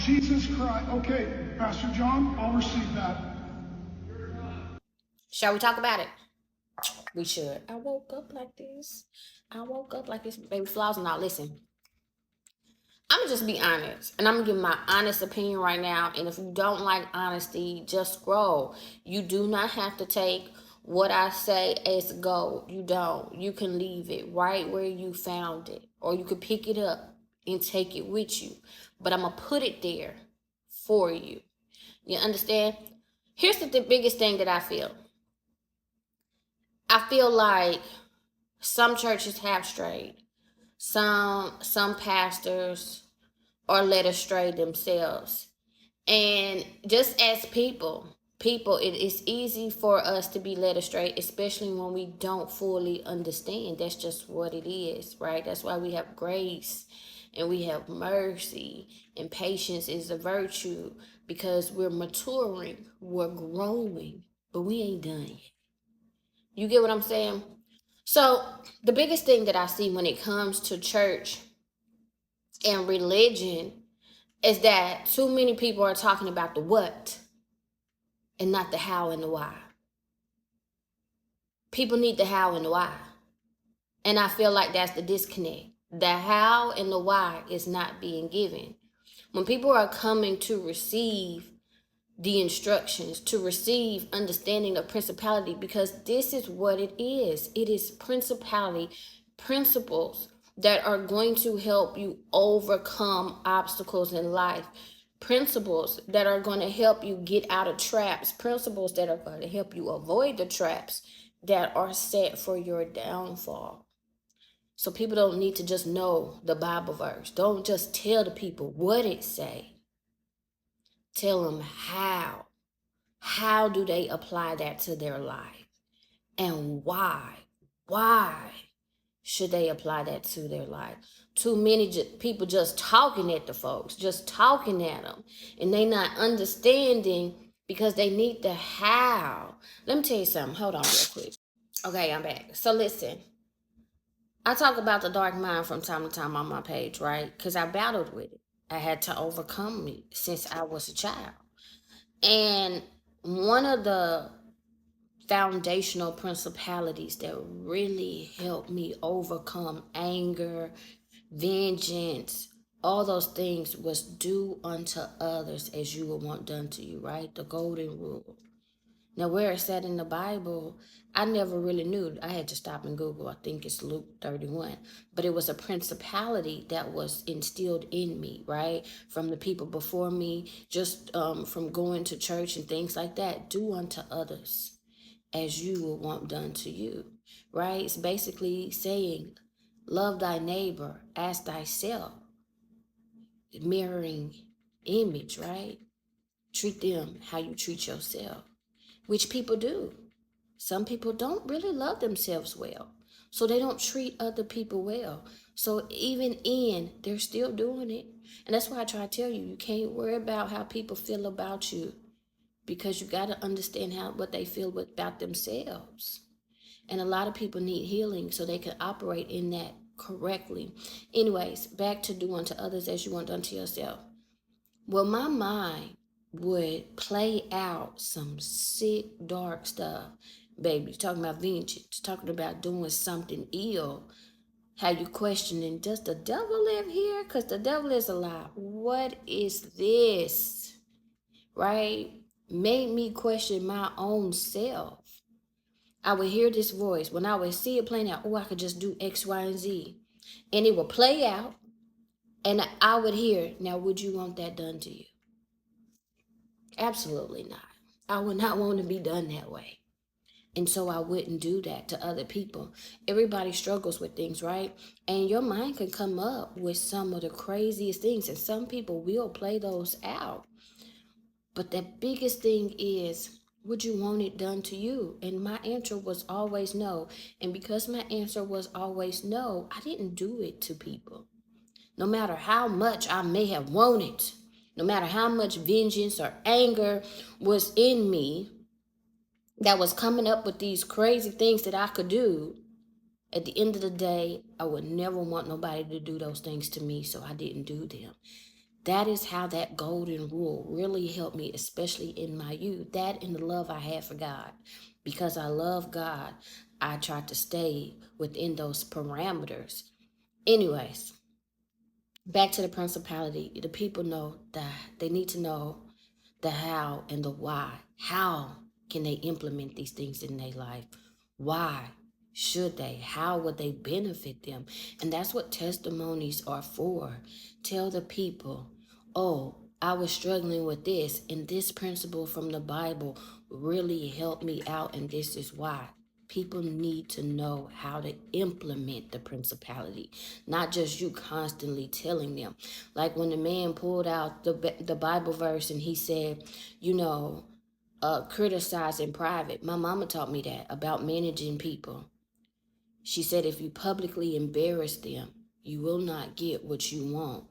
Jesus Christ. Okay, Pastor John, I'll receive that. Shall we talk about it? We should. I woke up like this. Baby flaws and all. Listen, I'm gonna just be honest, and I'm gonna give my honest opinion right now. And if you don't like honesty, just scroll. You do not have to take what I say as gold. You don't. You can leave it right where you found it, or you could pick it up and take it with you. But I'm gonna put it there for you. You understand? Here's the biggest thing that I feel. I feel like some churches have strayed. Some pastors are led astray themselves. And just as people, it is easy for us to be led astray, especially when we don't fully understand. That's just what it is, right? That's why we have grace and we have mercy, and patience is a virtue, because we're maturing, we're growing, but we ain't done yet. You get what I'm saying? So the biggest thing that I see when it comes to church and religion is that too many people are talking about the what and not the how and the why. People need the how and the why. And I feel like that's the disconnect. The how and the why is not being given. When people are coming to receive the instructions, to receive understanding of principality, because this is what it is. It is principality, principles that are going to help you overcome obstacles in life, principles that are going to help you get out of traps, principles that are going to help you avoid the traps that are set for your downfall. So people don't need to just know the Bible verse. Don't just tell the people what it say. Tell them how. How do they apply that to their life? And why? Why should they apply that to their life? Too many people just talking at the folks, just talking at them, and they not understanding because they need the how. Let me tell you something. Hold on real quick. Okay, I'm back. So listen, I talk about the dark mind from time to time on my page, right? Because I battled with it. I had to overcome it since I was a child. And one of the foundational principalities that really helped me overcome anger, vengeance, all those things was do unto others as you would want done to you, right? The golden rule. Now, where it's said in the Bible, I never really knew. I had to stop and Google. I think it's Luke 31. But it was a principality that was instilled in me, right? From the people before me, just from going to church and things like that. Do unto others as you will want done to you, right? It's basically saying, love thy neighbor as thyself. Mirroring image, right? Treat them how you treat yourself, which people do. Some people don't really love themselves well, so they don't treat other people well. So even they're still doing it. And that's why I try to tell you, you can't worry about how people feel about you, because you got to understand what they feel about themselves. And a lot of people need healing so they can operate in that correctly. Anyways, back to do unto others as you want done to yourself. Well, my mind would play out some sick, dark stuff. Baby, talking about vengeance, talking about doing something ill. How you questioning, does the devil live here? Because the devil is alive. What is this? Right? Made me question my own self. I would hear this voice when I would see it playing out. Oh, I could just do X, Y, and Z. And it would play out. And I would hear, now, would you want that done to you? Absolutely not. I would not want to be done that way. And so I wouldn't do that to other people. Everybody struggles with things, right? And your mind can come up with some of the craziest things. And some people will play those out. But the biggest thing is, would you want it done to you? And my answer was always no. And because my answer was always no, I didn't do it to people. No matter how much I may have wanted, no matter how much vengeance or anger was in me that was coming up with these crazy things that I could do, at the end of the day, I would never want nobody to do those things to me, so I didn't do them. That is how that golden rule really helped me, especially in my youth. That and the love I had for God. Because I love God, I tried to stay within those parameters. Anyways, back to the principality. The people know that they need to know the how and the why. How can they implement these things in their life? Why should they? How would they benefit them? And that's what testimonies are for. Tell the people, oh, I was struggling with this, and this principle from the Bible really helped me out, and this is why. People need to know how to implement the principality, not just you constantly telling them. Like when the man pulled out the Bible verse and he said, criticize in private. My mama taught me that about managing people. She said if you publicly embarrass them, you will not get what you want.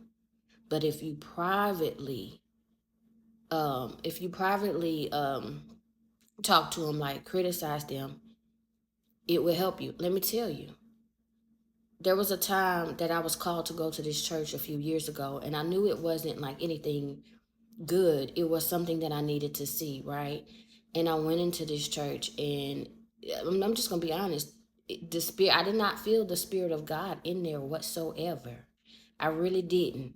But if you privately talk to them, like criticize them, it will help you. Let me tell you. There was a time that I was called to go to this church a few years ago, and I knew it wasn't like anything good. It was something that I needed to see, right? And I went into this church, and I'm just gonna be honest. I did not feel the Spirit of God in there whatsoever. I really didn't.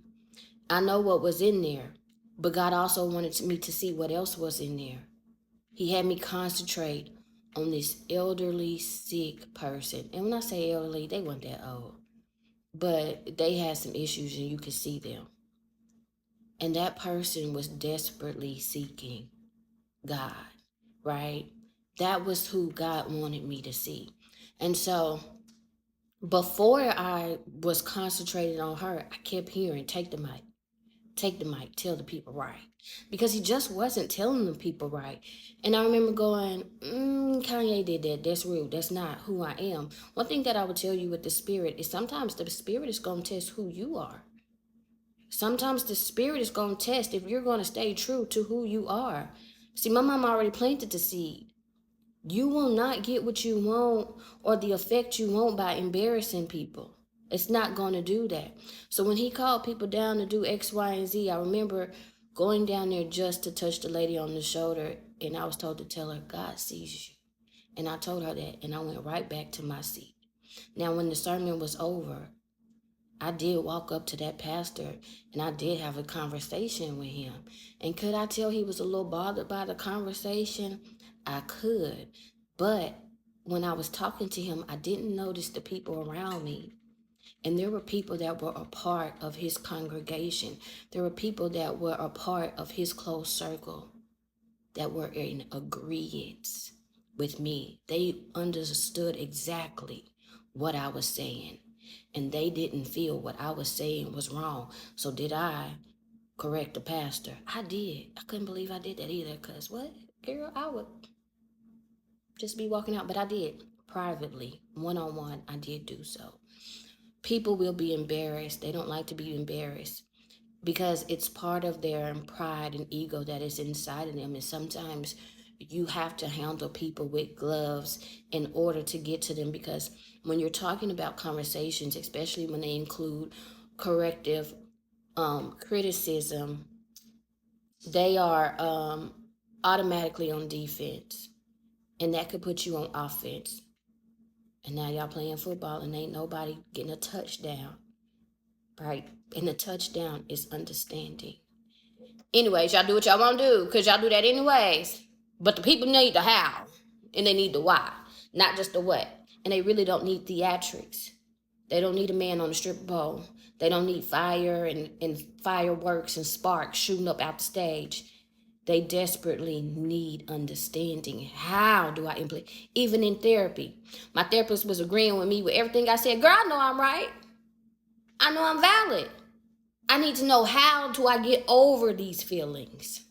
I know what was in there, but God also wanted me to see what else was in there. He had me concentrate on this elderly, sick person. And when I say elderly, they weren't that old, but they had some issues and you could see them. And that person was desperately seeking God, right? That was who God wanted me to see. And so before I was concentrated on her, I kept hearing, take the mic, tell the people right. Because he just wasn't telling the people right. And I remember going, Kanye did that. That's rude. That's not who I am. One thing that I would tell you with the Spirit is sometimes the Spirit is going to test who you are. Sometimes the Spirit is going to test if you're going to stay true to who you are. See, my mom already planted the seed. You will not get what you want or the effect you want by embarrassing people. It's not going to do that. So when he called people down to do X, Y, and Z, I remember going down there just to touch the lady on the shoulder, and I was told to tell her, God sees you. And I told her that, and I went right back to my seat. Now, when the sermon was over, I did walk up to that pastor, and I did have a conversation with him. And could I tell he was a little bothered by the conversation? I could. But when I was talking to him, I didn't notice the people around me. And there were people that were a part of his congregation. There were people that were a part of his close circle that were in agreement with me. They understood exactly what I was saying. And they didn't feel what I was saying was wrong. So did I correct the pastor? I did. I couldn't believe I did that either. Because what? Girl, I would just be walking out. But I did. Privately, one-on-one, I did do so. People will be embarrassed. They don't like to be embarrassed because it's part of their pride and ego that is inside of them. And sometimes you have to handle people with gloves in order to get to them, because when you're talking about conversations, especially when they include corrective criticism, they are automatically on defense, and that could put you on offense. And now y'all playing football and ain't nobody getting a touchdown, right? And the touchdown is understanding. Anyways, y'all do what y'all want to do, because y'all do that anyways. But the people need the how, and they need the why, not just the what. And they really don't need theatrics. They don't need a man on the stripper pole. They don't need fire and fireworks and sparks shooting up out the stage. They desperately need understanding. How do I implement? Even in therapy, my therapist was agreeing with me with everything I said. Girl, I know I'm right. I know I'm valid. I need to know, how do I get over these feelings?